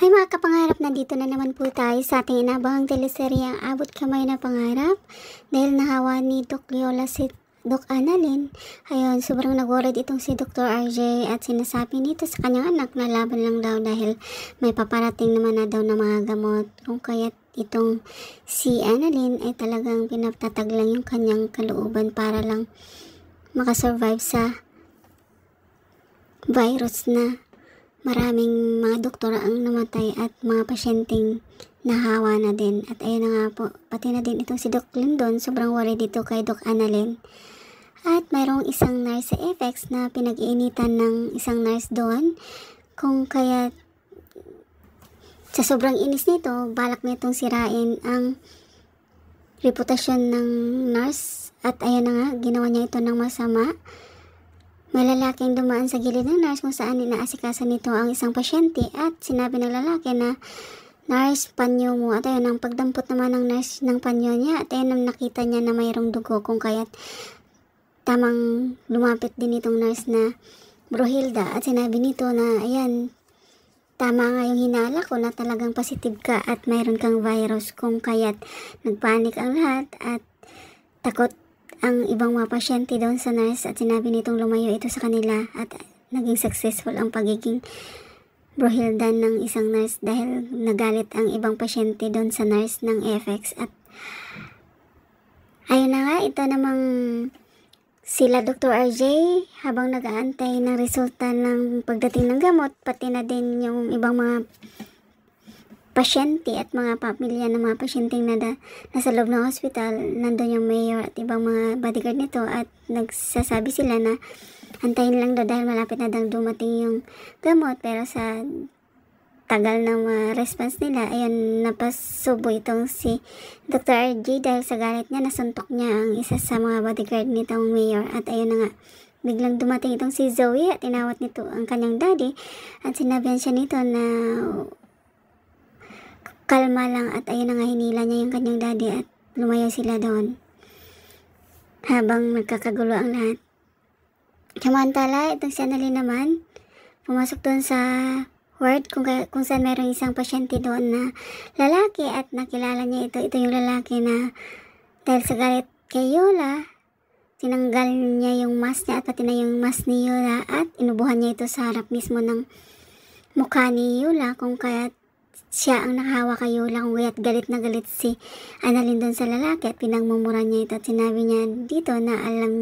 Hi mga kapangarap, nandito na naman po tayo sa ating inaabahang teleserye ang Abot Kamay na Pangarap. Dahil nahawa ni Doc Leola si Doc Annalyn, ayun, sobrang nag-worried itong si Dr. RJ at sinasabi nito sa kanyang anak na laban lang daw dahil may paparating naman na daw na mga gamot. Kung kaya't itong si Annalyn ay talagang pinatatag lang yung kanyang kalooban para lang makasurvive sa virus na maraming mga doktor ang namatay at mga pasyenteng nahawa na din. At ayun na nga po, pati na din itong si Doc Lindon, sobrang worried dito kay Doc Annalyn. At mayroong isang nurse sa FX na pinag-iinitan ng isang nurse doon. Kung kaya sa sobrang inis nito, balak nitong sirain ang reputasyon ng nurse. At ayun na nga, ginawa niya ito ng masama. May lalaking dumaan sa gilid ng nurse kung saan inaasikaso nito ang isang pasyente at sinabi ng lalaki na, "Nurse, panyo mo." At ayun, ang pagdampot naman ng nurse ng panyo niya at ayun, nakita niya na mayroong dugo kung kaya't tamang lumapit din itong nurse na Brohilda at sinabi nito na, "Ayan, tama nga yung hinala ko na talagang positive ka at mayroon kang virus." Kung kaya't nagpanik ang lahat at takot ang ibang mga pasyente doon sa nurse at sinabi nitong lumayo ito sa kanila at naging successful ang pagiging Brohilda ng isang nurse dahil nagalit ang ibang pasyente doon sa nurse ng FX. At ayun na nga, ito namang sila Dr. RJ habang nag-aantay ng resulta ng pagdating ng gamot, pati na din yung ibang mga pasyente at mga pamilya ng mga pasyenteng nasa loob ng hospital. Nandun yung mayor at ibang mga bodyguard nito at nagsasabi sila na antayin lang daw dahil malapit na daw dumating yung gamot. Pero sa tagal ng response nila, ayun, napasubo itong si Dr. RJ dahil sa galit niya, nasuntok niya ang isa sa mga bodyguard nitong mayor. At ayun na nga, biglang dumating itong si Zoe at tinawat nito ang kanyang daddy at sinabihan siya nito na kalma lang. At ayun na nga, hinila niya yung kanyang daddy at lumayo sila doon habang nagkakagulo ang lahat. Samantala, itong si Annalyn naman pumasok doon sa ward kung saan mayroong isang pasyente doon na lalaki at nakilala niya ito yung lalaki na dahil sa galit kay Yola, tinanggal niya yung mask niya at pati na yung mask ni Yola at inubuhan niya ito sa harap mismo ng mukha ni Yola. Kung kaya siya ang nakahawa kay Yola, kung kaya't galit na galit si Annalyn doon sa lalaki at pinagmumura niya ito at sinabi niya dito na alam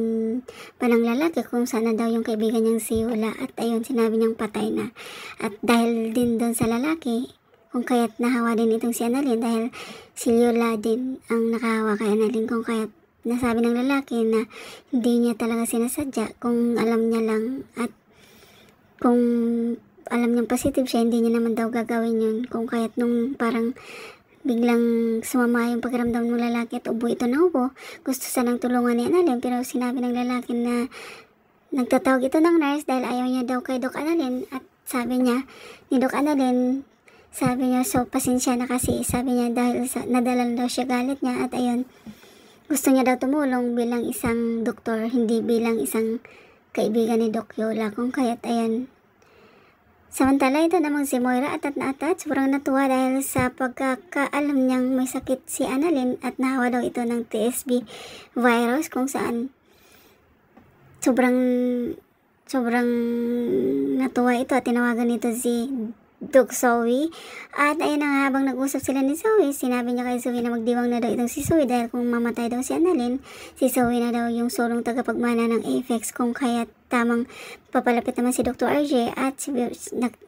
pa ng lalaki kung saan na daw yung kaibigan niyang si Yola. At ayun, sinabi niyang patay na. At dahil din doon sa lalaki, kung kaya't nahawa din itong si Annalyn dahil si Yola din ang nakahawa kay Annalyn. Kung kaya't nasabi ng lalaki na hindi niya talaga sinasadya, kung alam niya lang at kung alam niyang positive siya, hindi niya naman daw gagawin yun. Kung kaya't nung parang biglang sumama yung pakiramdam ng lalaki at ubo ito na ubo, gusto sanang tulungan ni Annalyn pero sinabi ng lalaki na nagtatawag ito ng nurse dahil ayaw niya daw kay Doc Annalyn. At sabi niya ni Doc Annalyn, sabi niya, so pasensya na kasi, sabi niya dahil nadala daw siya galit niya. At ayun, gusto niya daw tumulong bilang isang doktor, hindi bilang isang kaibigan ni Doc Yola. Kung kaya't ayun, samantala ito namang si Moira atat na atat, sobrang natuwa dahil sa pagkakaalam niyang may sakit si Annalyn at nahawa daw ito ng TSB virus. Kung saan sobrang natuwa ito at tinawagan nito si Doc Zoe. At ayun na nga, habang nag-usap sila ni Zoe, sinabi niya kay Zoe na magdiwang na daw itong si Zoe dahil kung mamatay daw si Annalyn, si Zoe na daw yung sulong tagapagmana ng Apex. Kung kaya tamang papalapit naman si Dr. RJ at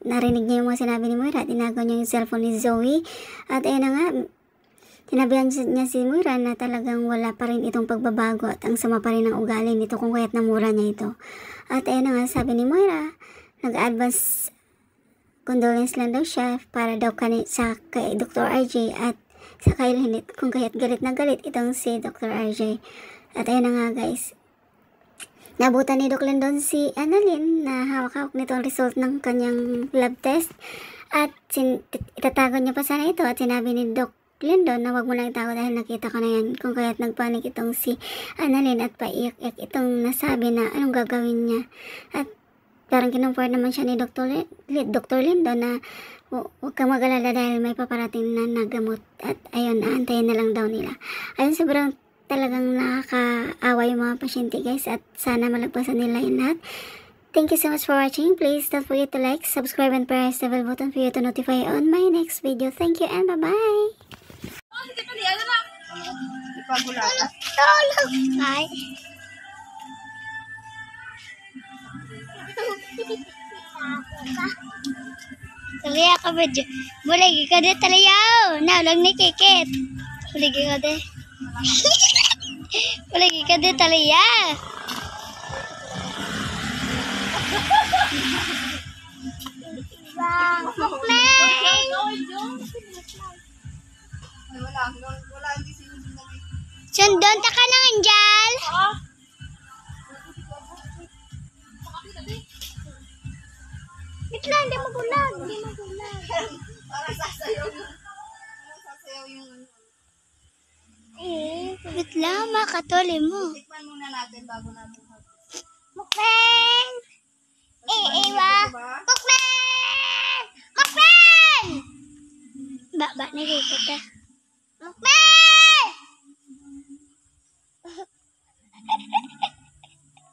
narinig niya yung mga sinabi ni Moira at tinagaw niya yung cellphone ni Zoe. At ayun na nga, tinabihan niya si Moira na talagang wala pa rin itong pagbabago at ang sama pa rin ang ugali nito kung kaya't namura niya ito. At ayun na nga, sabi ni Moira, nag-advance condolence lang daw siya para daw sa kay Dr. RJ at sa kay Lynette, kung kaya't galit na galit itong si Dr. RJ. At ayun na nga guys, nabutan ni Doc Lindon si Annalyn na hawak-hawak nito ang result ng kanyang lab test at itatago niya pa sana ito at sinabi ni Doc Lindon na wag mo lang itago dahil nakita ko na yan. Kung kaya't nagpanik itong si Annalyn at paiyak-iyak itong nasabi na anong gagawin niya. At parang kinumport naman siya ni Dr. Lindon na huwag kang mag-alala dahil may paparating na nagamot at ayun, aantayin na lang daw nila. Ayun, sobrang talagang nakakaawa yung mga pasyente guys at sana malagpasan nila yun lahat. Thank you so much for watching. Please don't forget to like, subscribe, and press the bell button for you to notify on my next video. Thank you and bye-bye! Bye! Talaya ka ba dyan? Bulagi ka de talayaw! Naulang ni Kikit! Bulagi ka de. Bulagi ka de talaya! Mukmeng! Sundon ta ka ng Anjal! Wait lang, hindi magulag. Hindi magulag. Para sasayaw yung Wait lang, makatuli mo. tikman muna natin bago natin Mukmeng! Iiwa! Mukmeng! Mukmeng! Ba, nagigit ah. Mukmeng!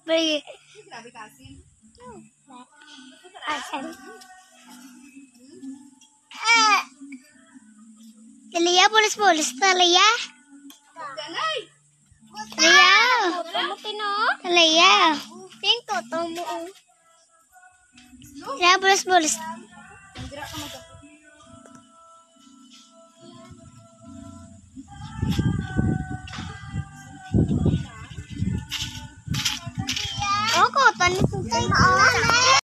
Bagi. grabe kasi. Asan? Talaya, pulis-pulis. Talaya. Ganay! Talaya. Ano pino? Talaya. Pink toto mo. Talaya, pulis-pulis. Nandira ka mag Ako, tanin ko tayo.